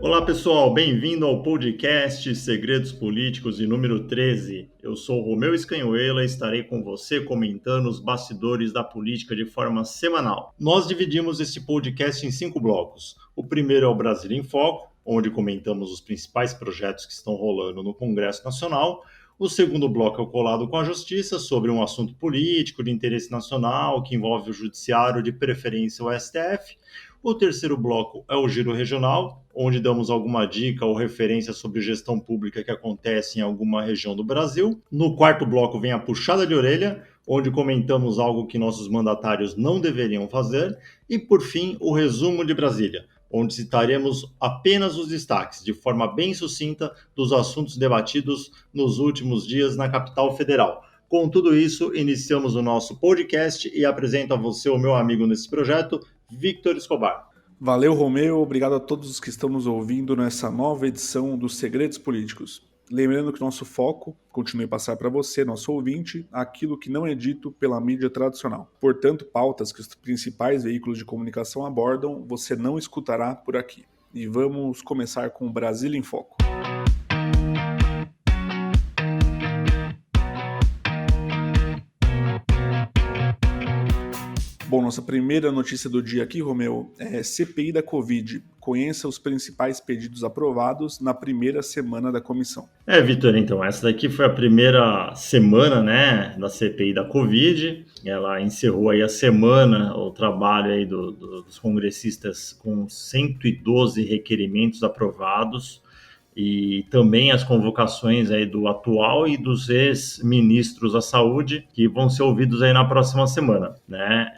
Olá pessoal, bem-vindo ao podcast Segredos Políticos de número 13. Eu sou Romeu Scanhoela e estarei com você comentando os bastidores da política de forma semanal. Nós dividimos esse podcast em 5 blocos. O primeiro é o Brasil em Foco, onde comentamos os principais projetos que estão rolando no Congresso Nacional. O segundo bloco é o Colado com a Justiça, sobre um assunto político de interesse nacional que envolve o Judiciário, de preferência o STF. O terceiro bloco é o Giro Regional, onde damos alguma dica ou referência sobre gestão pública que acontece em alguma região do Brasil. No quarto bloco vem a Puxada de Orelha, onde comentamos algo que nossos mandatários não deveriam fazer. E, por fim, o Resumo de Brasília, onde citaremos apenas os destaques, de forma bem sucinta, dos assuntos debatidos nos últimos dias na capital federal. Com tudo isso, iniciamos o nosso podcast e apresento a você o meu amigo nesse projeto, Victor Escobar. Valeu, Romeu. Obrigado a todos os que estão nos ouvindo nessa nova edição dos Segredos Políticos. Lembrando que nosso foco continue a passar para você, nosso ouvinte, aquilo que não é dito pela mídia tradicional. Portanto, pautas que os principais veículos de comunicação abordam, você não escutará por aqui. E vamos começar com o Brasil em Foco. Bom, nossa primeira notícia do dia aqui, Romeu, é CPI da Covid. Conheça os principais pedidos aprovados na primeira semana da comissão. Vitor, então, essa daqui foi a primeira semana, né, da CPI da Covid. Ela encerrou aí a semana, o trabalho aí dos congressistas com 112 requerimentos aprovados, e também as convocações aí do atual e dos ex-ministros da Saúde, que vão ser ouvidos aí na próxima semana, né?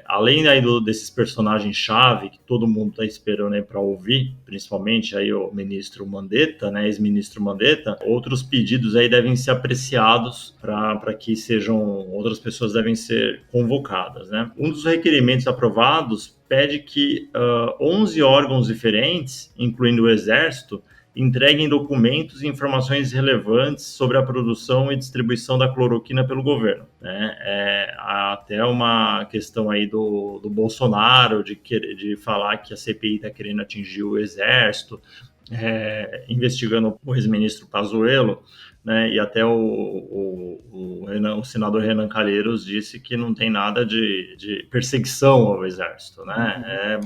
Além aí desses personagens-chave que todo mundo está esperando aí para ouvir, principalmente aí o ministro Mandetta, né, ex-ministro Mandetta, outros pedidos aí devem ser apreciados para que outras pessoas devem ser convocadas, né? Um dos requerimentos aprovados pede que 11 órgãos diferentes, incluindo o Exército, entreguem documentos e informações relevantes sobre a produção e distribuição da cloroquina pelo governo, né? Até uma questão aí do Bolsonaro de falar que a CPI está querendo atingir o Exército, investigando o ex-ministro Pazuello, né? E até o senador Renan Calheiros disse que não tem nada de perseguição ao Exército, né?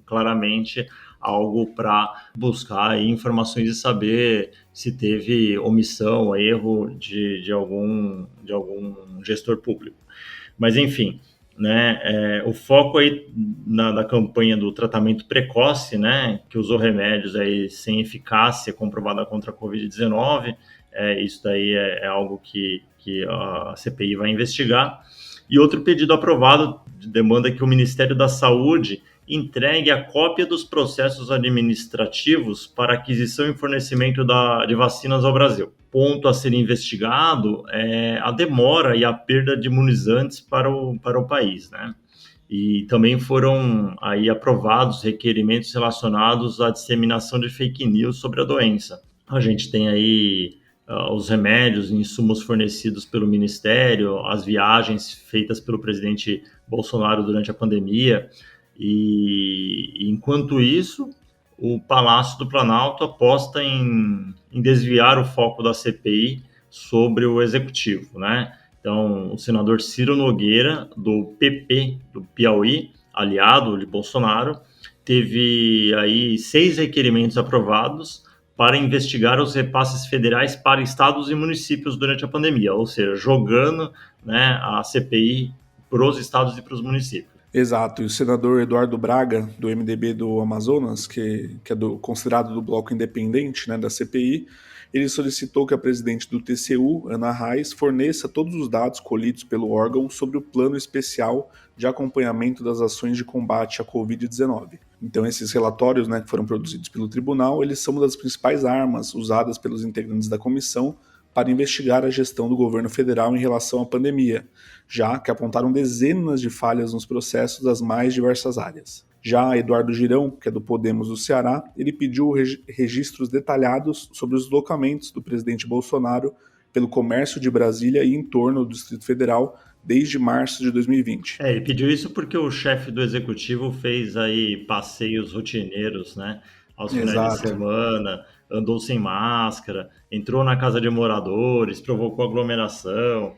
Claramente algo para buscar informações e saber se teve omissão, erro de algum gestor público. Mas, enfim, né, o foco aí da campanha do tratamento precoce, né, que usou remédios aí sem eficácia comprovada contra a Covid-19, isso daí é algo que a CPI vai investigar. E outro pedido aprovado demanda que o Ministério da Saúde entregue a cópia dos processos administrativos para aquisição e fornecimento de vacinas ao Brasil. Ponto a ser investigado é a demora e a perda de imunizantes para o país, né? E também foram aí aprovados requerimentos relacionados à disseminação de fake news sobre a doença. A gente tem aí os remédios e insumos fornecidos pelo Ministério, as viagens feitas pelo presidente Bolsonaro durante a pandemia. E enquanto isso, o Palácio do Planalto aposta em desviar o foco da CPI sobre o Executivo, né? Então, o senador Ciro Nogueira, do PP do Piauí, aliado de Bolsonaro, teve aí 6 requerimentos aprovados para investigar os repasses federais para estados e municípios durante a pandemia, ou seja, jogando, né, a CPI para os estados e para os municípios. Exato, e o senador Eduardo Braga, do MDB do Amazonas, que é considerado do bloco independente, né, da CPI, ele solicitou que a presidente do TCU, Ana Reis, forneça todos os dados colhidos pelo órgão sobre o plano especial de acompanhamento das ações de combate à Covid-19. Então, esses relatórios, né, que foram produzidos pelo tribunal, eles são uma das principais armas usadas pelos integrantes da comissão para investigar a gestão do governo federal em relação à pandemia, já que apontaram dezenas de falhas nos processos das mais diversas áreas. Já Eduardo Girão, que é do Podemos do Ceará, ele pediu registros detalhados sobre os deslocamentos do presidente Bolsonaro pelo comércio de Brasília e em torno do Distrito Federal desde março de 2020. Ele pediu isso porque o chefe do executivo fez aí passeios rotineiros, né, aos finais de Exato. semana, andou sem máscara, entrou na casa de moradores, provocou aglomeração.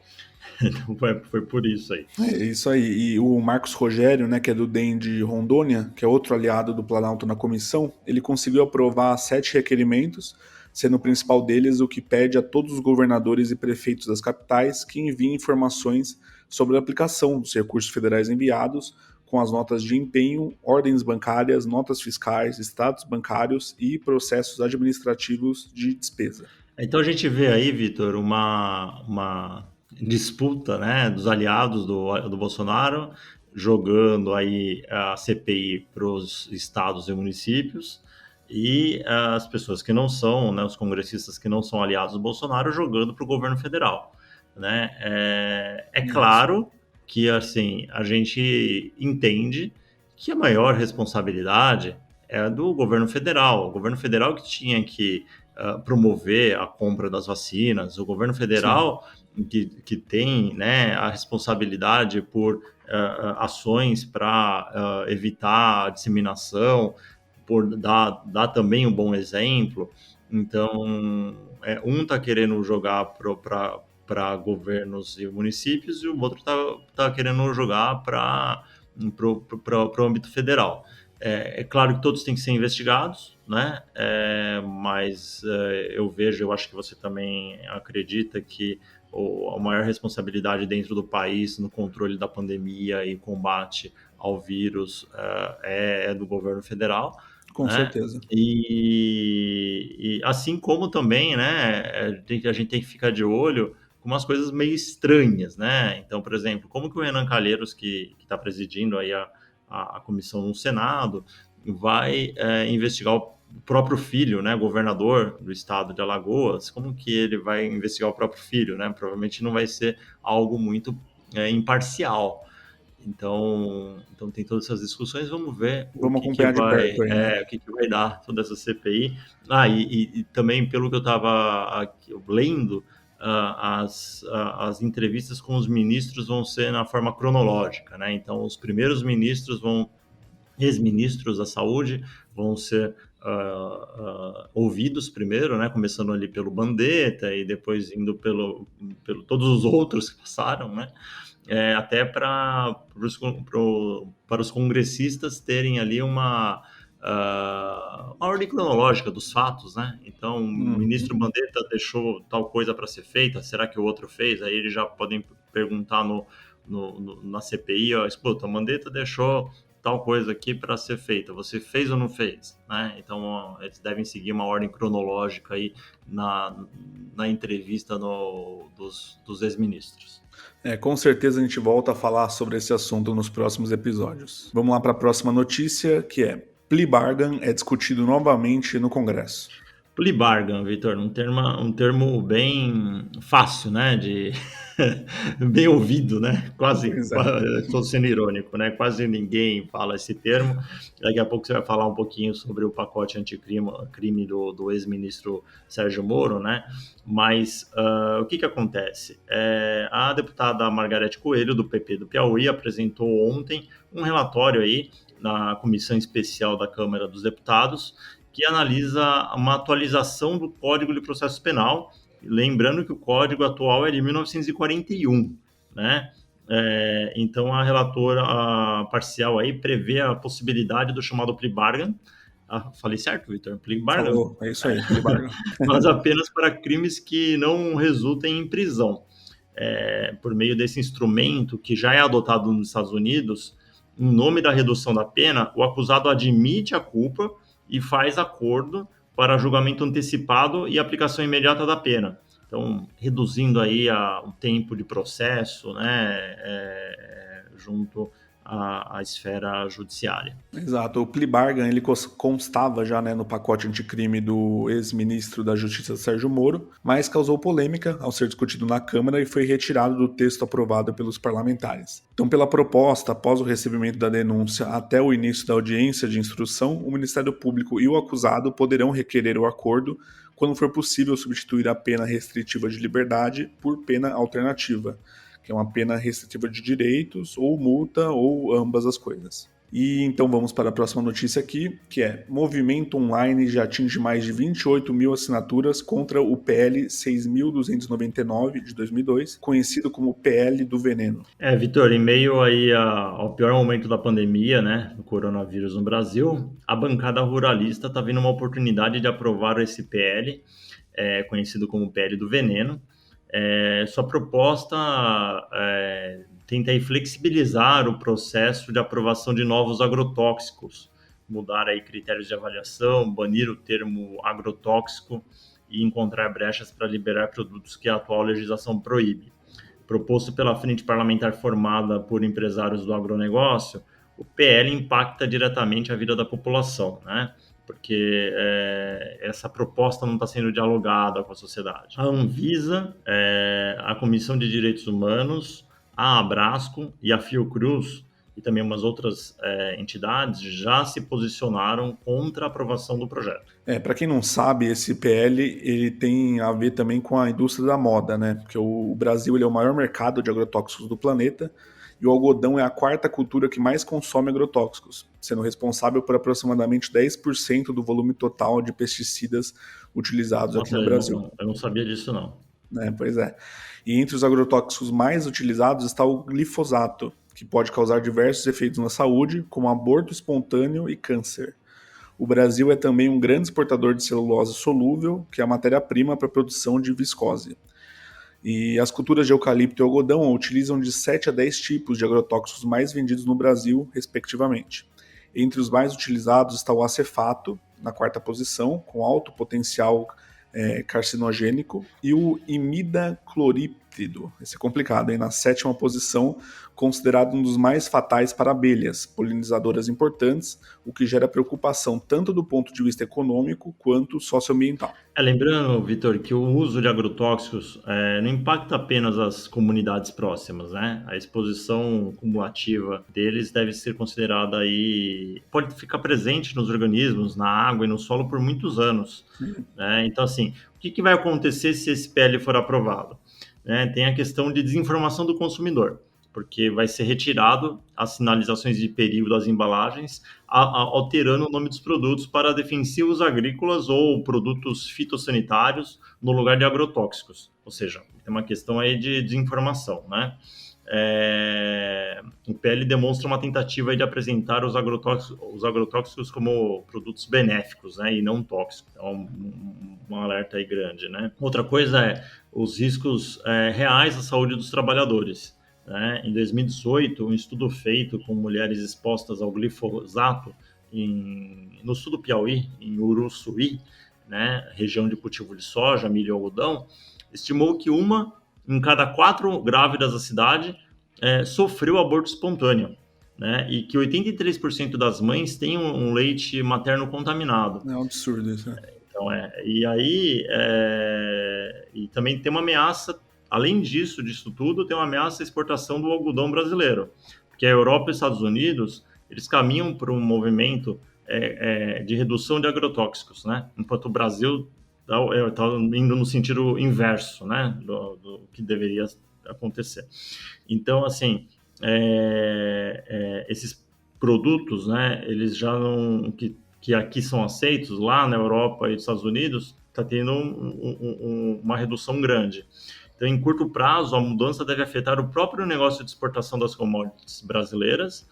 Então foi por isso aí. É isso aí. E o Marcos Rogério, né, que é do DEM de Rondônia, que é outro aliado do Planalto na comissão, ele conseguiu aprovar 7 requerimentos, sendo o principal deles o que pede a todos os governadores e prefeitos das capitais que enviem informações sobre a aplicação dos recursos federais enviados, com as notas de empenho, ordens bancárias, notas fiscais, extratos bancários e processos administrativos de despesa. Então a gente vê aí, Vitor, uma disputa, né, dos aliados do Bolsonaro, jogando aí a CPI para os estados e municípios, e as pessoas que não são, né, os congressistas que não são aliados do Bolsonaro, jogando para o governo federal, né? É Isso. claro que, assim, a gente entende que a maior responsabilidade é do governo federal. O governo federal que tinha que promover a compra das vacinas, o governo Sim. federal que tem, né, a responsabilidade por ações para evitar a disseminação, por dar também um bom exemplo. Então, um está querendo jogar para governos e municípios e o outro está querendo jogar para o âmbito federal. É claro que todos têm que ser investigados, né? Mas eu vejo, eu acho que você também acredita que a maior responsabilidade dentro do país no controle da pandemia e combate ao vírus é do governo federal, Com né? certeza. E assim como também, né, a gente tem que ficar de olho com umas coisas meio estranhas, né? Então, por exemplo, como que o Renan Calheiros, que está presidindo aí a comissão no Senado, vai investigar o próprio filho, né, governador do estado de Alagoas, como que ele vai investigar o próprio filho, né? Provavelmente não vai ser algo muito imparcial. Então tem todas essas discussões. Vamos ver Vamos acompanhar de perto aí, né? o que vai dar toda essa CPI. E também pelo que eu estava lendo, as entrevistas com os ministros vão ser na forma cronológica, né? Então os primeiros ministros ex-ministros da saúde vão ser ouvidos primeiro, né? Começando ali pelo Mandetta e depois indo pelo todos os outros que passaram, né? Até para os congressistas terem ali uma ordem cronológica dos fatos, né? Então, o Uhum. ministro Mandetta deixou tal coisa para ser feita, será que o outro fez? Aí eles já podem perguntar na CPI, ó, escuta, o Mandetta deixou tal coisa aqui para ser feita, você fez ou não fez? Né? Então, ó, eles devem seguir uma ordem cronológica aí na entrevista dos ex-ministros. Com certeza a gente volta a falar sobre esse assunto nos próximos episódios. Vamos lá para a próxima notícia, que é plea bargain é discutido novamente no Congresso. Plea bargain, Vitor, um termo bem fácil, né, de bem ouvido, né? Pois é. Estou sendo irônico, né? Quase ninguém fala esse termo. Daqui a pouco você vai falar um pouquinho sobre o pacote anticrime do ex-ministro Sérgio Moro, né? Mas o que acontece? A deputada Margarete Coelho, do PP do Piauí, apresentou ontem um relatório aí na Comissão Especial da Câmara dos Deputados que analisa uma atualização do Código de Processo Penal, lembrando que o código atual é de 1941, né? Então a relatora parcial aí prevê a possibilidade do chamado plea bargain. Falei certo, Vitor? Plea bargain? Falou, é isso aí, plea bargain. Mas apenas para crimes que não resultem em prisão. Por meio desse instrumento que já é adotado nos Estados Unidos, em nome da redução da pena, o acusado admite a culpa e faz acordo para julgamento antecipado e aplicação imediata da pena. Então, reduzindo aí o tempo de processo, né, junto à esfera judiciária. Exato, o plea bargain ele constava já, né, no pacote anticrime do ex-ministro da Justiça Sérgio Moro, mas causou polêmica ao ser discutido na Câmara e foi retirado do texto aprovado pelos parlamentares. Então, pela proposta, após o recebimento da denúncia até o início da audiência de instrução, o Ministério Público e o acusado poderão requerer o acordo quando for possível substituir a pena restritiva de liberdade por pena alternativa, que é uma pena restritiva de direitos, ou multa, ou ambas as coisas. E então vamos para a próxima notícia aqui, que é: movimento online já atinge mais de 28 mil assinaturas contra o PL 6.299 de 2002, conhecido como PL do veneno. Vitor, em meio aí ao pior momento da pandemia, né, do coronavírus no Brasil, a bancada ruralista está vendo uma oportunidade de aprovar esse PL, conhecido como PL do veneno. Sua proposta tenta aí flexibilizar o processo de aprovação de novos agrotóxicos, mudar aí critérios de avaliação, banir o termo agrotóxico e encontrar brechas para liberar produtos que a atual legislação proíbe. Proposto pela frente parlamentar formada por empresários do agronegócio, o PL impacta diretamente a vida da população, né? Porque essa proposta não está sendo dialogada com a sociedade. A Anvisa, a Comissão de Direitos Humanos, a Abrasco e a Fiocruz, e também umas outras entidades, já se posicionaram contra a aprovação do projeto. Para quem não sabe, esse PL ele tem a ver também com a indústria da moda, né? Porque o Brasil ele é o maior mercado de agrotóxicos do planeta e o algodão é a quarta cultura que mais consome agrotóxicos, sendo responsável por aproximadamente 10% do volume total de pesticidas utilizados aqui no Brasil. Eu não sabia disso, não. Pois é. E entre os agrotóxicos mais utilizados está o glifosato, que pode causar diversos efeitos na saúde, como aborto espontâneo e câncer. O Brasil é também um grande exportador de celulose solúvel, que é a matéria-prima para a produção de viscose. E as culturas de eucalipto e algodão utilizam de 7 a 10 tipos de agrotóxicos mais vendidos no Brasil, respectivamente. Entre os mais utilizados está o acefato, na quarta posição, com alto potencial carcinogênico, e o imidacloríptido, esse é complicado, na sétima posição, considerado um dos mais fatais para abelhas, polinizadoras importantes, o que gera preocupação tanto do ponto de vista econômico quanto socioambiental. Lembrando, Vitor, que o uso de agrotóxicos não impacta apenas as comunidades próximas, né? A exposição cumulativa deles deve ser considerada aí, pode ficar presente nos organismos, na água e no solo por muitos anos, né? Então, assim, o que vai acontecer se esse PL for aprovado? Tem a questão de desinformação do consumidor, porque vai ser retirado as sinalizações de perigo das embalagens, alterando o nome dos produtos para defensivos agrícolas ou produtos fitossanitários no lugar de agrotóxicos. Ou seja, tem uma questão aí de desinformação, né? O PL demonstra uma tentativa de apresentar os agrotóxicos como produtos benéficos, né, e não tóxicos. Então, um alerta aí grande, né? Outra coisa é os riscos reais à saúde dos trabalhadores. Em 2018, um estudo feito com mulheres expostas ao glifosato no sul do Piauí, em Uruçuí, né, região de cultivo de soja, milho e algodão, estimou que uma em cada 4 grávidas da cidade sofreu aborto espontâneo, né, e que 83% das mães têm um leite materno contaminado. É um absurdo isso, né? Então, e aí e também tem uma ameaça. Além disso tudo, tem uma ameaça à exportação do algodão brasileiro, porque a Europa e os Estados Unidos, eles caminham para um movimento de redução de agrotóxicos, né? Enquanto o Brasil está indo no sentido inverso, né, do que deveria acontecer. Então, assim, esses produtos, né, eles já não... que aqui são aceitos, lá na Europa e nos Estados Unidos, está tendo uma redução grande. Então, em curto prazo, a mudança deve afetar o próprio negócio de exportação das commodities brasileiras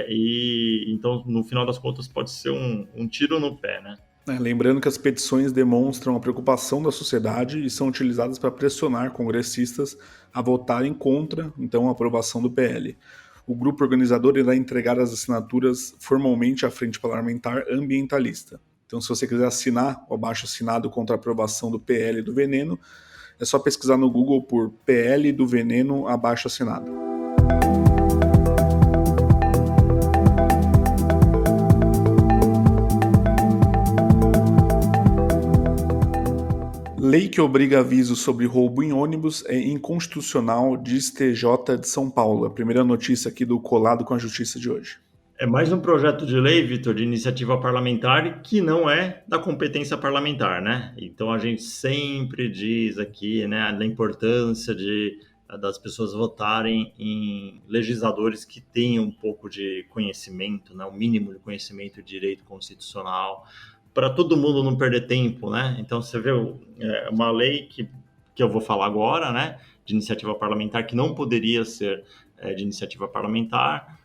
e, então, no final das contas, pode ser um tiro no pé, né? Lembrando que as petições demonstram a preocupação da sociedade e são utilizadas para pressionar congressistas a votarem contra, então, a aprovação do PL. O grupo organizador irá entregar as assinaturas formalmente à Frente Parlamentar Ambientalista. Então, se você quiser assinar o abaixo-assinado contra a aprovação do PL do veneno, é só pesquisar no Google por PL do veneno abaixo-assinado. Lei que obriga aviso sobre roubo em ônibus é inconstitucional, diz TJ de São Paulo. A primeira notícia aqui do Colado com a Justiça de hoje. É mais um projeto de lei, Vitor, de iniciativa parlamentar que não é da competência parlamentar, né? Então a gente sempre diz aqui, né, da importância de das pessoas votarem em legisladores que tenham um pouco de conhecimento, né, o mínimo de conhecimento de direito constitucional, para todo mundo não perder tempo, né? Então, você vê uma lei que eu vou falar agora, né, de iniciativa parlamentar, que não poderia ser de iniciativa parlamentar,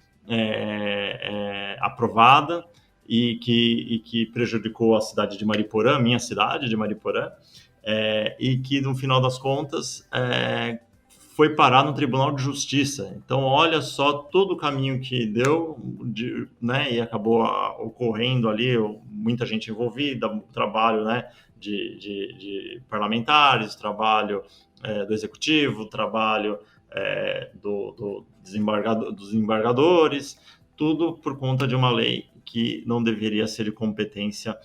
aprovada, e que prejudicou a cidade de Mariporã, minha cidade de Mariporã, e que, no final das contas, foi parar no Tribunal de Justiça. Então, olha só todo o caminho que deu, né, e acabou ocorrendo ali, muita gente envolvida, trabalho, né, de parlamentares, trabalho do Executivo, trabalho dos desembargadores, tudo por conta de uma lei que não deveria ser de competência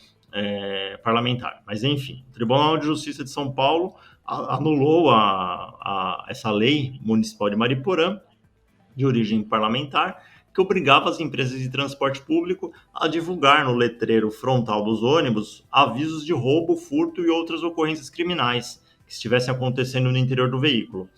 parlamentar. Mas, enfim, o Tribunal de Justiça de São Paulo anulou essa lei municipal de Mariporã, de origem parlamentar, que obrigava as empresas de transporte público a divulgar no letreiro frontal dos ônibus avisos de roubo, furto e outras ocorrências criminais que estivessem acontecendo no interior do veículo.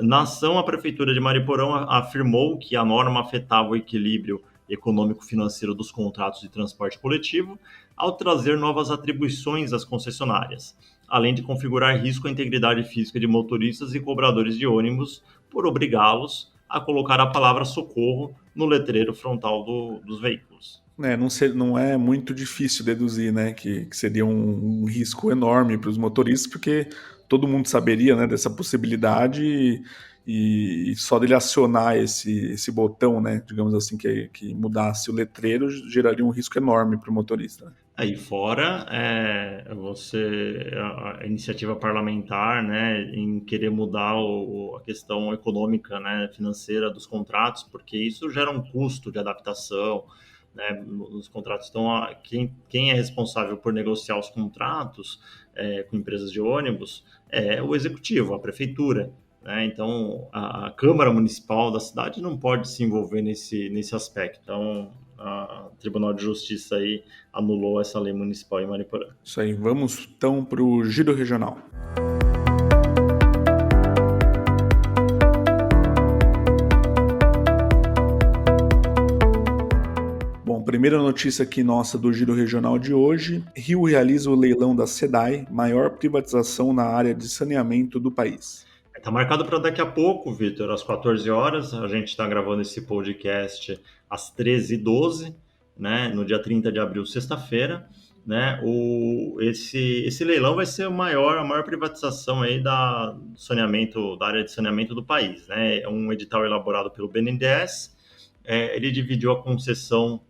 Na ação, a Prefeitura de Mariporã afirmou que a norma afetava o equilíbrio econômico-financeiro dos contratos de transporte coletivo, ao trazer novas atribuições às concessionárias, além de configurar risco à integridade física de motoristas e cobradores de ônibus por obrigá-los a colocar a palavra socorro no letreiro frontal dos veículos. Não é muito difícil deduzir, né, que seria um risco enorme para os motoristas, porque todo mundo saberia, né, dessa possibilidade e só dele acionar esse botão, né, digamos assim, que mudasse o letreiro, geraria um risco enorme para o motorista. Né? Aí fora a iniciativa parlamentar, né, em querer mudar a questão econômica, né, financeira dos contratos, porque isso gera um custo de adaptação, né, nos contratos. Então, quem é responsável por negociar os contratos com empresas de ônibus é o executivo, a prefeitura. Né? Então, a Câmara Municipal da cidade não pode se envolver nesse aspecto. Então, o Tribunal de Justiça aí anulou essa lei municipal em Mariporã. Isso aí, vamos então para o Giro Regional. Bom, primeira notícia aqui nossa do Giro Regional de hoje: Rio realiza o leilão da SEDAI, maior privatização na área de saneamento do país. Está marcado para daqui a pouco, Vitor, às 14 horas. A gente está gravando esse podcast às 13h12, né, no dia 30 de abril, sexta-feira. Né, esse leilão vai ser a maior privatização aí da área de saneamento do país. Né? É um edital elaborado pelo BNDES. Ele dividiu a concessão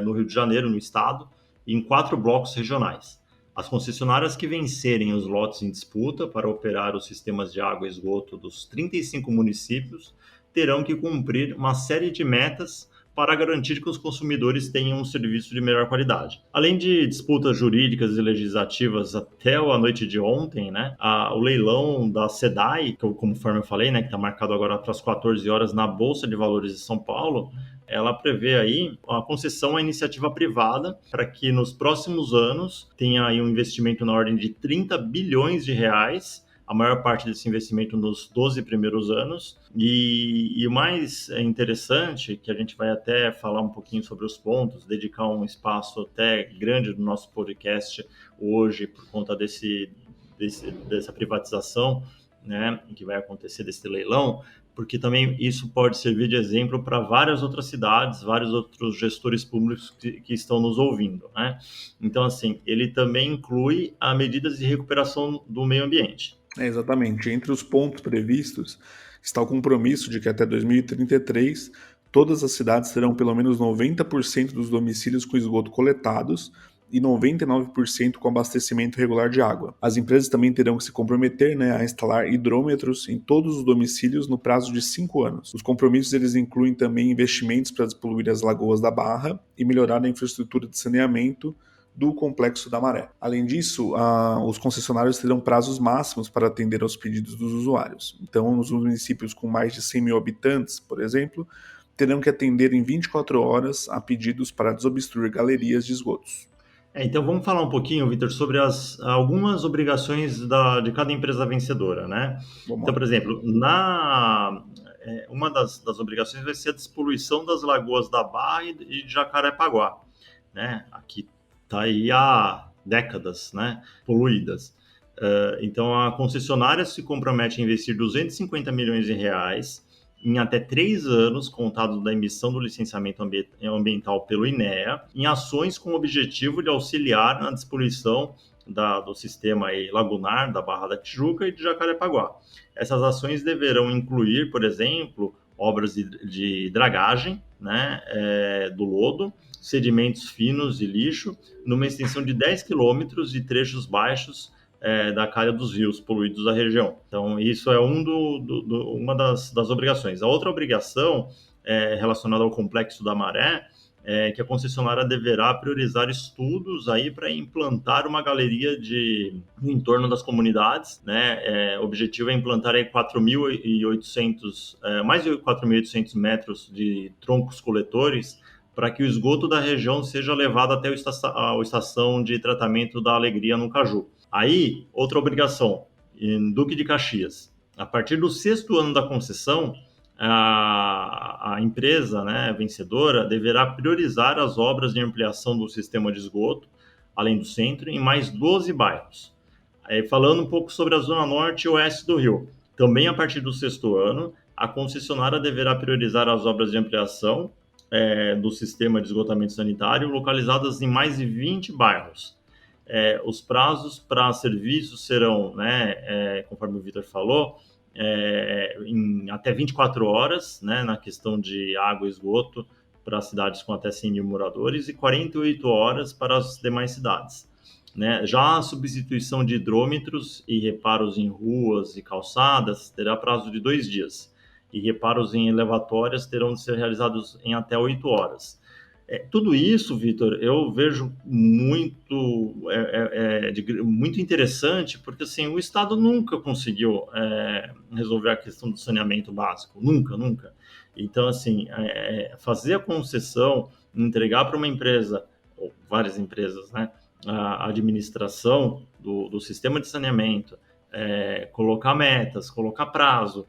no Rio de Janeiro, no estado, em 4 blocos regionais. As concessionárias que vencerem os lotes em disputa para operar os sistemas de água e esgoto dos 35 municípios terão que cumprir uma série de metas para garantir que os consumidores tenham um serviço de melhor qualidade. Além de disputas jurídicas e legislativas até a noite de ontem, né, o leilão da SEDAI, que, conforme eu falei, né, que está marcado agora para as 14 horas na Bolsa de Valores de São Paulo, ela prevê aí a concessão à iniciativa privada para que nos próximos anos tenha aí um investimento na ordem de 30 bilhões de reais, a maior parte desse investimento nos 12 primeiros anos. E o mais interessante, que a gente vai até falar um pouquinho sobre os pontos, dedicar um espaço até grande do nosso podcast hoje por conta dessa privatização, né, que vai acontecer desse leilão, porque também isso pode servir de exemplo para várias outras cidades, vários outros gestores públicos que estão nos ouvindo. Né? Então, assim, ele também inclui as medidas de recuperação do meio ambiente. Exatamente. Entre os pontos previstos está o compromisso de que até 2033 todas as cidades terão pelo menos 90% dos domicílios com esgoto coletados e 99% com abastecimento regular de água. As empresas também terão que se comprometer, né, a instalar hidrômetros em todos os domicílios no prazo de 5 anos. Os compromissos eles incluem também investimentos para despoluir as lagoas da Barra e melhorar a infraestrutura de saneamento do Complexo da Maré. Além disso, os concessionários terão prazos máximos para atender aos pedidos dos usuários. Então, nos municípios com mais de 100 mil habitantes, por exemplo, terão que atender em 24 horas a pedidos para desobstruir galerias de esgotos. Então vamos falar um pouquinho, Vitor, sobre algumas obrigações de cada empresa vencedora, né? Vamos Então, lá. por exemplo, uma das obrigações vai ser a despoluição das lagoas da Barra e de Jacarepaguá, né? Aqui está aí há décadas, né? Poluídas. Então, a concessionária se compromete a investir 250 milhões de reais em até 3 anos, contados da emissão do licenciamento ambiental pelo INEA, em ações com o objetivo de auxiliar na despoluição do sistema aí lagunar da Barra da Tijuca e de Jacarepaguá. Essas ações deverão incluir, por exemplo, obras de dragagem, né, do lodo, sedimentos finos e lixo, numa extensão de 10 quilômetros de trechos baixos da calha dos rios poluídos da região. Então, isso é uma das obrigações. A outra obrigação relacionada ao complexo da Maré é que a concessionária deverá priorizar estudos aí para implantar uma galeria no entorno das comunidades, né? O objetivo é implantar aí 4.800, mais de 4.800 metros de troncos coletores para que o esgoto da região seja levado até a estação de tratamento da Alegria no Caju. Aí, outra obrigação, em Duque de Caxias. A partir do 6º ano da concessão, a empresa, né, vencedora deverá priorizar as obras de ampliação do sistema de esgoto, além do centro, em mais 12 bairros. Aí, falando um pouco sobre a zona norte e oeste do Rio. Também a partir do 6º ano, a concessionária deverá priorizar as obras de ampliação do sistema de esgotamento sanitário localizadas em mais de 20 bairros. Os prazos para serviços serão, né, conforme o Vitor falou, em até 24 horas, né, na questão de água e esgoto para cidades com até 100 mil moradores e 48 horas para as demais cidades. Né? Já a substituição de hidrômetros e reparos em ruas e calçadas terá prazo de 2 dias, e reparos em elevatórias terão de ser realizados em até 8 horas. Tudo isso, Vitor, eu vejo muito interessante, porque assim, o Estado nunca conseguiu resolver a questão do saneamento básico, nunca, nunca. Então, assim, fazer a concessão, entregar para uma empresa, ou várias empresas, né, a administração do sistema de saneamento, colocar metas, colocar prazo,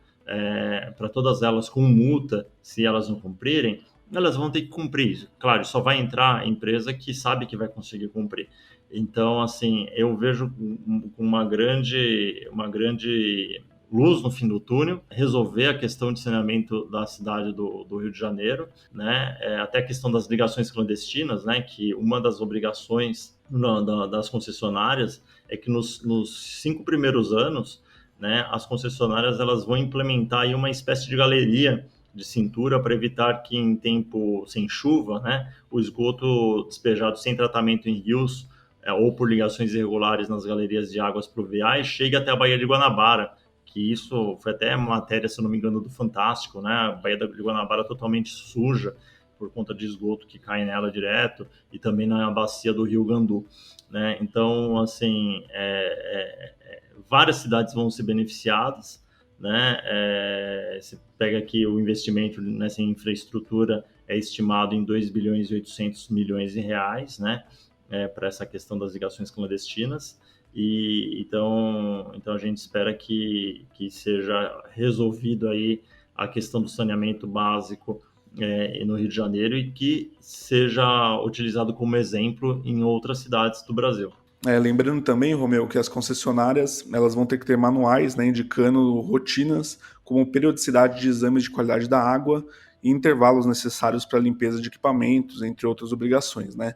para todas elas com multa, se elas não cumprirem, elas vão ter que cumprir isso. Claro, só vai entrar a empresa que sabe que vai conseguir cumprir. Então, assim, eu vejo uma grande luz no fim do túnel, resolver a questão de saneamento da cidade do Rio de Janeiro, né? Até a questão das ligações clandestinas, né? Que uma das obrigações das concessionárias é que nos 5 primeiros anos, né, as concessionárias elas vão implementar aí uma espécie de galeria de cintura para evitar que em tempo sem chuva, né, o esgoto despejado sem tratamento em rios ou por ligações irregulares nas galerias de águas pluviais chegue até a Baía de Guanabara, que isso foi até matéria, se não me engano, do Fantástico, né, a Baía de Guanabara totalmente suja por conta de esgoto que cai nela direto, e também na bacia do Rio Gandu, né, então, assim, várias cidades vão ser beneficiadas, né? Você pega aqui o investimento nessa infraestrutura é estimado em 2 bilhões e 800 milhões de reais, né? Para essa questão das ligações clandestinas. E então a gente espera que seja resolvido aí a questão do saneamento básico no Rio de Janeiro e que seja utilizado como exemplo em outras cidades do Brasil. Lembrando também, Romeu, que as concessionárias elas vão ter que ter manuais, né, indicando rotinas como periodicidade de exames de qualidade da água e intervalos necessários para a limpeza de equipamentos, entre outras obrigações, né?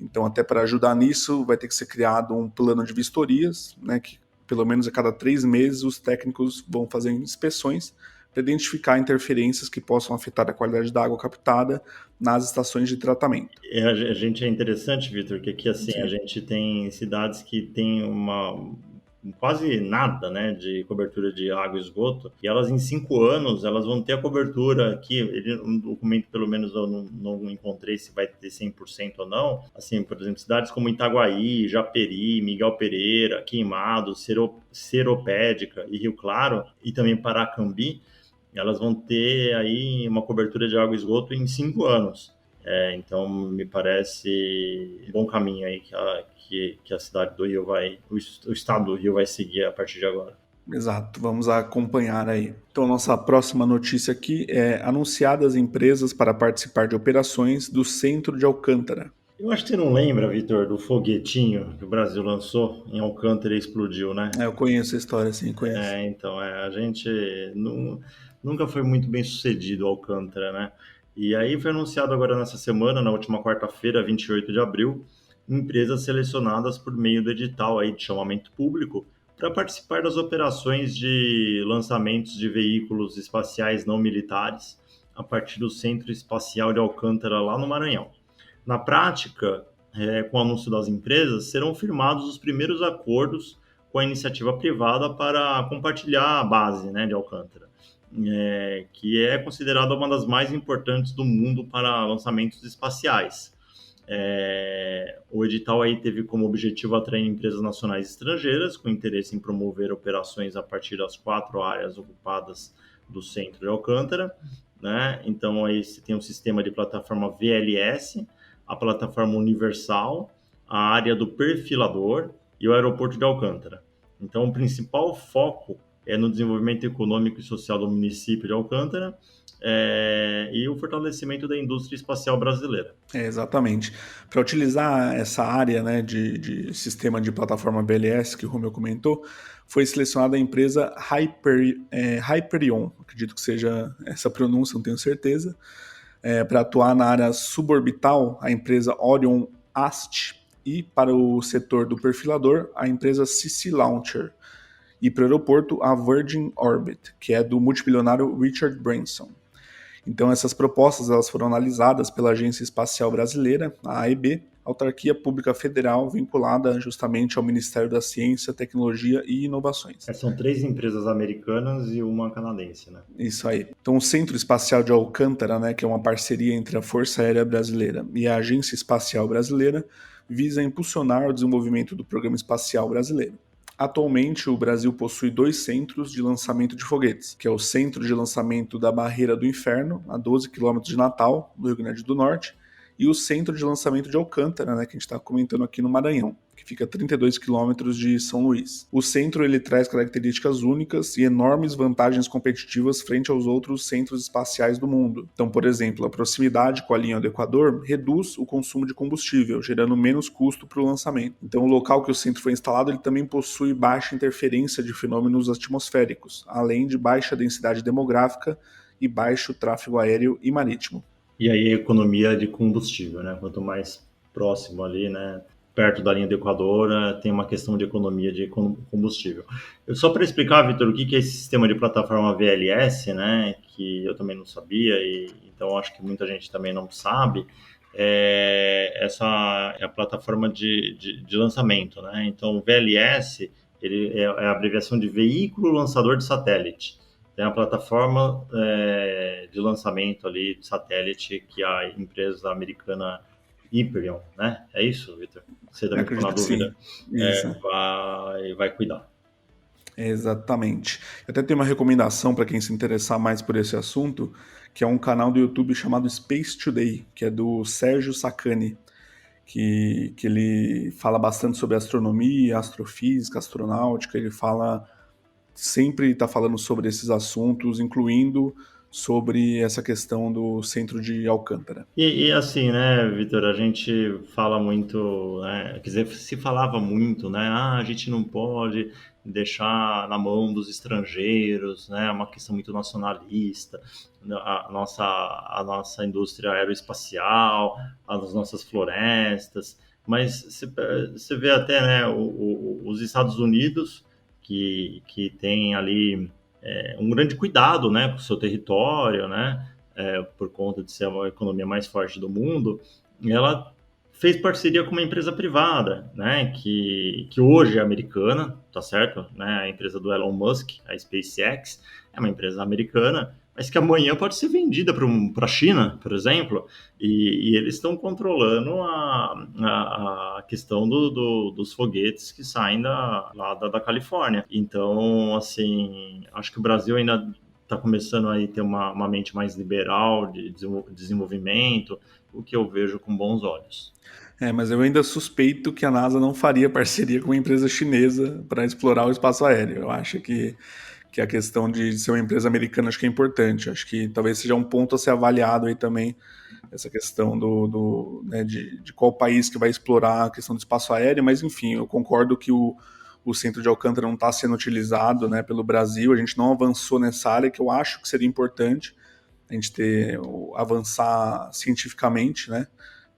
Então, até para ajudar nisso, vai ter que ser criado um plano de vistorias, né, que pelo menos a cada 3 meses os técnicos vão fazer inspeções para identificar interferências que possam afetar a qualidade da água captada nas estações de tratamento. A gente é interessante, Vitor, que aqui assim a Sim. gente tem cidades que tem quase nada, né, de cobertura de água e esgoto, e elas em 5 anos elas vão ter a cobertura aqui. Um documento, pelo menos eu não encontrei se vai ter 100% ou não. Assim, por exemplo, cidades como Itaguaí, Japeri, Miguel Pereira, Queimados, Seropédica e Rio Claro, e também Paracambi, elas vão ter aí uma cobertura de água e esgoto em 5 anos. Então, me parece um bom caminho aí que a cidade do Rio o estado do Rio vai seguir a partir de agora. Exato, vamos acompanhar aí. Então, nossa próxima notícia aqui é anunciadas empresas para participar de operações do Centro de Alcântara. Eu acho que você não lembra, Vitor, do foguetinho que o Brasil lançou em Alcântara e explodiu, né? Eu conheço a história, sim, conheço. Então, a gente nunca foi muito bem sucedido o Alcântara, né? E aí foi anunciado agora nessa semana, na última quarta-feira, 28 de abril, empresas selecionadas por meio do edital aí de chamamento público para participar das operações de lançamentos de veículos espaciais não militares a partir do Centro Espacial de Alcântara, lá no Maranhão. Na prática, com o anúncio das empresas, serão firmados os primeiros acordos com a iniciativa privada para compartilhar a base, né, de Alcântara, que é considerada uma das mais importantes do mundo para lançamentos espaciais. O edital aí teve como objetivo atrair empresas nacionais e estrangeiras com interesse em promover operações a partir das 4 áreas ocupadas do centro de Alcântara, né? Então aí você tem um sistema de plataforma VLS, a plataforma universal, a área do perfilador e o aeroporto de Alcântara. Então, o principal foco é no desenvolvimento econômico e social do município de Alcântara e o fortalecimento da indústria espacial brasileira. Exatamente. Para utilizar essa área, né, de sistema de plataforma BLS que o Romeu comentou, foi selecionada a empresa Hyperion, acredito que seja essa pronúncia, não tenho certeza, para atuar na área suborbital, a empresa Orion Ast, e para o setor do perfilador, a empresa CC Launcher, e para o aeroporto, a Virgin Orbit, que é do multibilionário Richard Branson. Então, essas propostas elas foram analisadas pela Agência Espacial Brasileira, a AEB, autarquia pública federal vinculada justamente ao Ministério da Ciência, Tecnologia e Inovações. São 3 empresas americanas e uma canadense, né? Isso aí. Então, o Centro Espacial de Alcântara, né, que é uma parceria entre a Força Aérea Brasileira e a Agência Espacial Brasileira, visa impulsionar o desenvolvimento do programa espacial brasileiro. Atualmente, o Brasil possui 2 centros de lançamento de foguetes, que é o Centro de Lançamento da Barreira do Inferno, a 12 km de Natal, no Rio Grande do Norte, e o Centro de Lançamento de Alcântara, né, que a gente está comentando aqui no Maranhão, que fica a 32 km de São Luís. O centro ele traz características únicas e enormes vantagens competitivas frente aos outros centros espaciais do mundo. Então, por exemplo, a proximidade com a linha do Equador reduz o consumo de combustível, gerando menos custo para o lançamento. Então, o local que o centro foi instalado ele também possui baixa interferência de fenômenos atmosféricos, além de baixa densidade demográfica e baixo tráfego aéreo e marítimo. E aí a economia de combustível, né? Quanto mais próximo ali, né? Perto da linha do Equador, tem uma questão de economia de combustível. Só para explicar, Vitor, o que é esse sistema de plataforma VLS, né? Que eu também não sabia e então acho que muita gente também não sabe. Essa é a plataforma de lançamento, né? Então, o VLS ele é a abreviação de Veículo Lançador de Satélite. Tem a plataforma de lançamento ali de satélite que a empresa americana Hyperion, né? É isso, Vitor? Você também ficou na dúvida? Vai cuidar. Exatamente. Eu até tenho uma recomendação para quem se interessar mais por esse assunto, que é um canal do YouTube chamado Space Today, que é do Sérgio Sacani, que ele fala bastante sobre astronomia, astrofísica, astronáutica, ele sempre está falando sobre esses assuntos, incluindo sobre essa questão do centro de Alcântara. E assim, né, Vitor, a gente fala muito, né, quer dizer, se falava muito, né, a gente não pode deixar na mão dos estrangeiros, né, é uma questão muito nacionalista, a nossa indústria aeroespacial, as nossas florestas, mas você vê até, né, os Estados Unidos, que tem ali um grande cuidado, né, com o seu território, né, por conta de ser a economia mais forte do mundo, ela fez parceria com uma empresa privada, né, que hoje é americana, tá certo? Né, a empresa do Elon Musk, a SpaceX, é uma empresa americana, mas que amanhã pode ser vendida para a China, por exemplo, e eles estão controlando a questão dos foguetes que saem lá da Califórnia. Então, assim, acho que o Brasil ainda está começando aí a ter uma mente mais liberal de desenvolvimento, o que eu vejo com bons olhos. Mas eu ainda suspeito que a NASA não faria parceria com uma empresa chinesa para explorar o espaço aéreo. Eu acho que a questão de ser uma empresa americana acho que é importante. Acho que talvez seja um ponto a ser avaliado aí também, essa questão né, de qual país que vai explorar a questão do espaço aéreo, mas enfim, eu concordo que o centro de Alcântara não está sendo utilizado, né, pelo Brasil, a gente não avançou nessa área, que eu acho que seria importante a gente avançar cientificamente, né,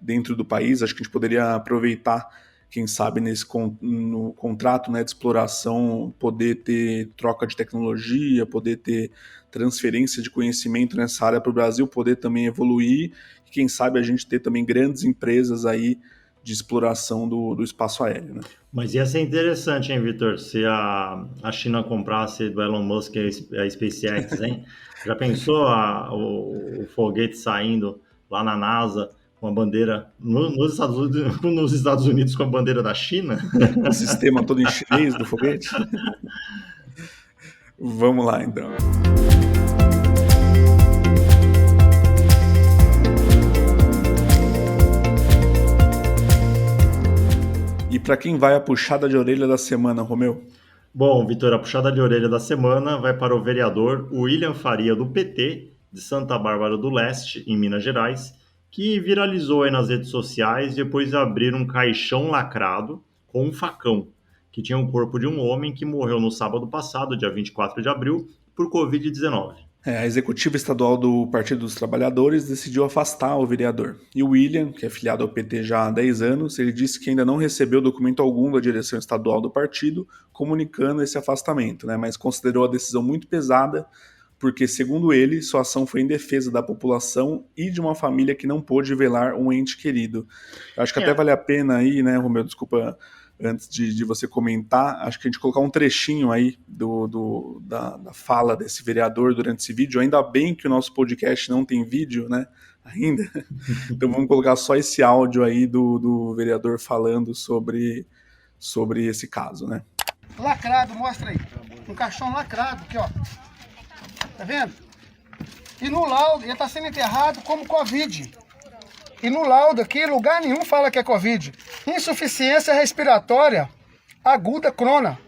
dentro do país. Acho que a gente poderia aproveitar, quem sabe, no contrato, né, de exploração, poder ter troca de tecnologia, poder ter transferência de conhecimento nessa área para o Brasil, poder também evoluir, e quem sabe a gente ter também grandes empresas aí de exploração do espaço aéreo, né? Mas ia ser interessante, hein, Vitor, se a China comprasse do Elon Musk a SpaceX, hein? Já pensou o foguete saindo lá na NASA com a bandeira nos Estados Unidos com a bandeira da China? O sistema todo em chinês do foguete? Vamos lá, então. E para quem vai a puxada de orelha da semana, Romeu? Bom, Vitor, a puxada de orelha da semana vai para o vereador William Faria, do PT, de Santa Bárbara do Leste, em Minas Gerais, que viralizou aí nas redes sociais depois de abrir um caixão lacrado com um facão, que tinha o corpo de um homem que morreu no sábado passado, dia 24 de abril, por Covid-19. A executiva estadual do Partido dos Trabalhadores decidiu afastar o vereador. E o William, que é filiado ao PT já há 10 anos, ele disse que ainda não recebeu documento algum da direção estadual do partido comunicando esse afastamento, né? Mas considerou a decisão muito pesada porque, segundo ele, sua ação foi em defesa da população e de uma família que não pôde velar um ente querido. Eu acho que até vale a pena aí, né, Romeu, desculpa, antes de você comentar, acho que a gente colocar um trechinho aí da fala desse vereador durante esse vídeo. Ainda bem que o nosso podcast não tem vídeo, né, ainda. Então vamos colocar só esse áudio aí do vereador falando sobre esse caso, né. Lacrado, mostra aí. Um caixão lacrado aqui, ó. Tá vendo? E no laudo, ele está sendo enterrado como Covid. E no laudo aqui, lugar nenhum fala que é Covid. Insuficiência respiratória aguda crônica.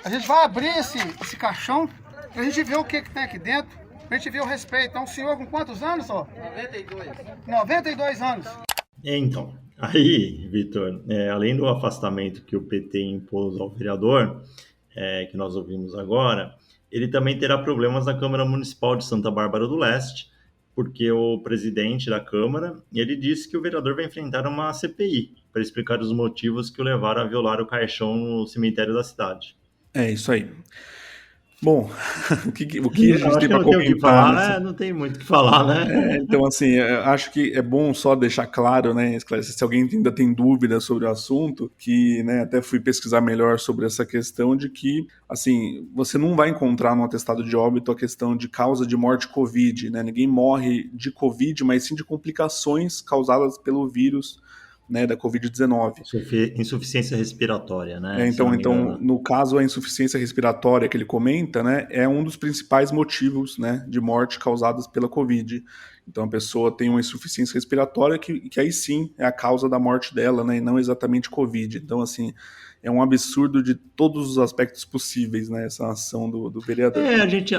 A gente vai abrir esse caixão pra gente ver o que tem aqui dentro, pra gente ver o respeito. Então, o senhor com quantos anos, ó? 92. 92 anos. Então, aí, Vitor, além do afastamento que o PT impôs ao vereador, que nós ouvimos agora, ele também terá problemas na Câmara Municipal de Santa Bárbara do Leste, porque o presidente da Câmara, ele disse que o vereador vai enfrentar uma CPI para explicar os motivos que o levaram a violar o caixão no cemitério da cidade. É isso aí. Bom, o que a gente tem para comentar? Não tem muito o que falar, né? Então, assim, acho que é bom só deixar claro, né, esclarecer, se alguém ainda tem dúvida sobre o assunto, que, né, até fui pesquisar melhor sobre essa questão de que, assim, você não vai encontrar no atestado de óbito a questão de causa de morte Covid, né? Ninguém morre de Covid, mas sim de complicações causadas pelo vírus, né, da Covid-19. Insuficiência respiratória, né? Então, no caso, a insuficiência respiratória que ele comenta, né, é um dos principais motivos, né, de morte causadas pela Covid. Então, a pessoa tem uma insuficiência respiratória que aí sim é a causa da morte dela, né, e não exatamente Covid. Então, assim, é um absurdo de todos os aspectos possíveis, né, essa ação do vereador. A gente,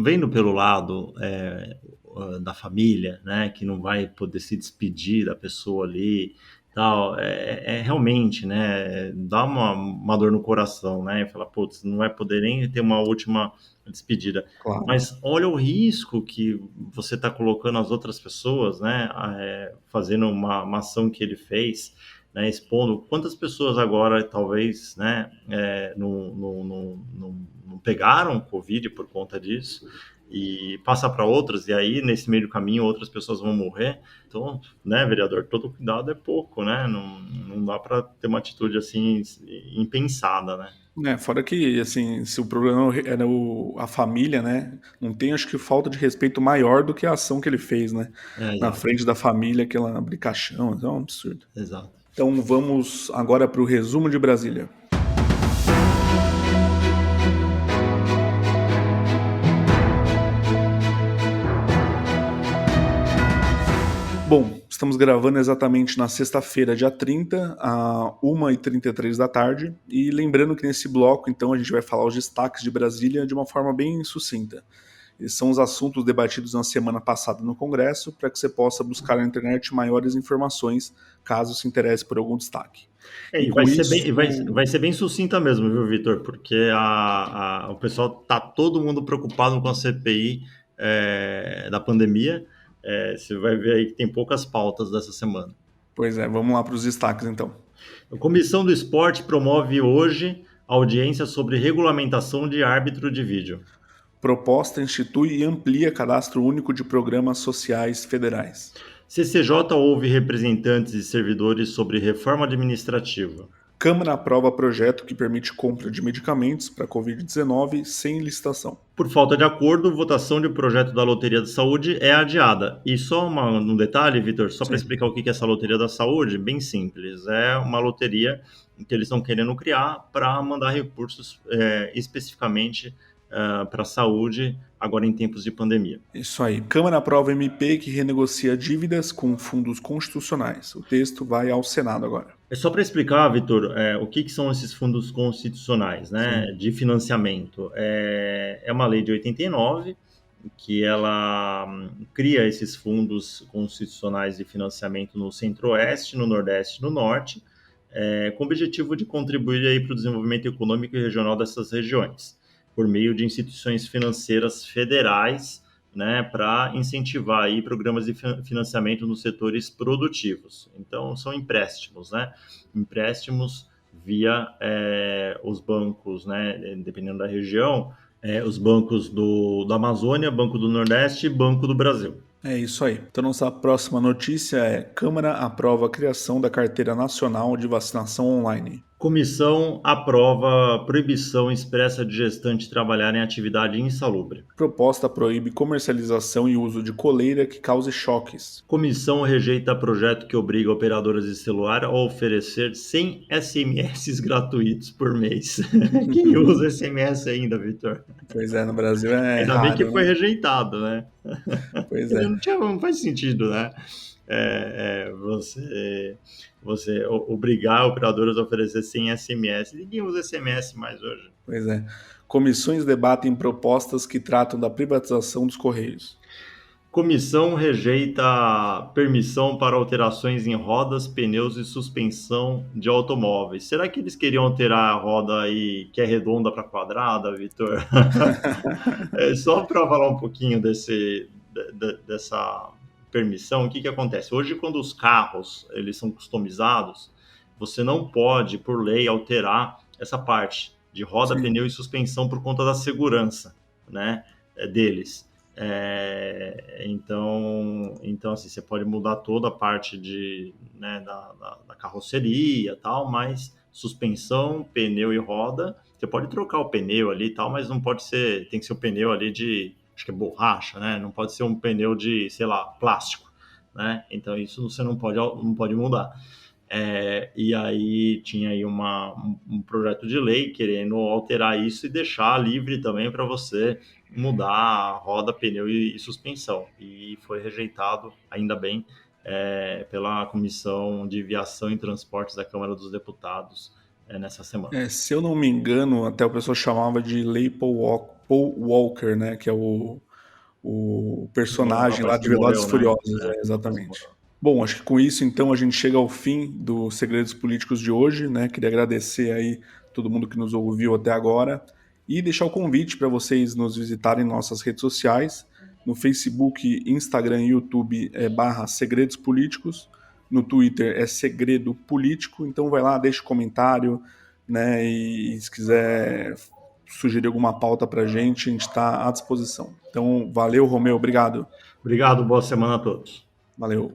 vendo pelo lado da família, né, que não vai poder se despedir da pessoa ali, tal, realmente, né, dá uma dor no coração, né, e fala, putz, não vai poder nem ter uma última despedida. Claro. Mas olha o risco que você está colocando as outras pessoas, né, fazendo uma ação que ele fez, né, expondo quantas pessoas agora talvez, né, não pegaram Covid por conta disso, e passa para outras, e aí nesse meio do caminho outras pessoas vão morrer. Então, né, vereador, todo cuidado é pouco, né? Não dá para ter uma atitude assim impensada, né? Fora que, assim, se o problema era a família, né, não tem, acho que, falta de respeito maior do que a ação que ele fez, né, na frente da família, aquela abrir caixão, é um absurdo. Exato. Então vamos agora para o resumo de Brasília. Bom, estamos gravando exatamente na sexta-feira, dia 30, às 1h33 da tarde. E lembrando que nesse bloco, então, a gente vai falar os destaques de Brasília de uma forma bem sucinta. Esses são os assuntos debatidos na semana passada no Congresso, para que você possa buscar na internet maiores informações, caso se interesse por algum destaque. E com vai ser isso, bem, vai ser bem sucinta mesmo, viu, Vitor? Porque o pessoal tá todo mundo preocupado com a CPI da pandemia. Você vai ver aí que tem poucas pautas dessa semana. Pois é, vamos lá para os destaques então. A Comissão do Esporte promove hoje audiência sobre regulamentação de árbitro de vídeo. Proposta institui e amplia cadastro único de programas sociais federais. CCJ ouve representantes e servidores sobre reforma administrativa. Câmara aprova projeto que permite compra de medicamentos para Covid-19 sem licitação. Por falta de acordo, votação de projeto da Loteria da Saúde é adiada. E só um detalhe, Vitor, só para explicar o que é essa Loteria da Saúde, bem simples. É uma loteria que eles estão querendo criar para mandar recursos especificamente para a saúde, agora em tempos de pandemia. Isso aí. Câmara aprova MP que renegocia dívidas com fundos constitucionais. O texto vai ao Senado agora. É só para explicar, Vitor, o que são esses fundos constitucionais, né, de financiamento. É uma lei de 89 que ela cria esses fundos constitucionais de financiamento no Centro-Oeste, no Nordeste e no Norte, com o objetivo de contribuir para o desenvolvimento econômico e regional dessas regiões, por meio de instituições financeiras federais, né, para incentivar aí programas de financiamento nos setores produtivos. Então, são empréstimos, né? Empréstimos via os bancos, né, dependendo da região, os bancos da Amazônia, Banco do Nordeste e Banco do Brasil. É isso aí. Então, nossa próxima notícia é: Câmara aprova a criação da Carteira Nacional de Vacinação Online. Comissão aprova proibição expressa de gestante trabalhar em atividade insalubre. Proposta proíbe comercialização e uso de coleira que cause choques. Comissão rejeita projeto que obriga operadoras de celular a oferecer 100 SMS gratuitos por mês. Quem usa SMS ainda, Vitor? Pois é, no Brasil é ainda raro, bem que foi né? rejeitado, né? Pois é. Não faz sentido, né? Você obrigar operadoras a oferecer 100 SMS. Ninguém usa SMS mais hoje. Pois é. Comissões debatem propostas que tratam da privatização dos Correios. Comissão rejeita permissão para alterações em rodas, pneus e suspensão de automóveis. Será que eles queriam alterar a roda aí que é redonda para quadrada, Vitor? Só para falar um pouquinho dessa permissão, o que acontece? Hoje, quando os carros eles são customizados, você não pode, por lei, alterar essa parte de roda, Sim. pneu e suspensão por conta da segurança, né, deles. Então assim, você pode mudar toda a parte da carroceria e tal, mas suspensão, pneu e roda, você pode trocar o pneu ali e tal, mas não pode ser, tem que ser o pneu ali de, acho que é borracha, né? Não pode ser um pneu de, sei lá, plástico, né? Então isso você não pode mudar. E aí tinha aí um projeto de lei querendo alterar isso e deixar livre também para você mudar a roda, pneu e suspensão. E foi rejeitado, ainda bem, pela Comissão de Viação e Transportes da Câmara dos Deputados nessa semana. Se eu não me engano, até o pessoal chamava de Lei Paul Walker, né? Que é o personagem lá de Velozes e Furiosos. Exatamente. Bom, acho que com isso, então, a gente chega ao fim do Segredos Políticos de hoje, né? Queria agradecer aí todo mundo que nos ouviu até agora e deixar o convite para vocês nos visitarem em nossas redes sociais. No Facebook, Instagram e YouTube /Segredos Políticos. No Twitter é Segredo Político. Então vai lá, deixa um comentário, né? E se quiser sugerir alguma pauta para a gente está à disposição. Então, valeu, Romeu, obrigado. Obrigado, boa semana a todos. Valeu.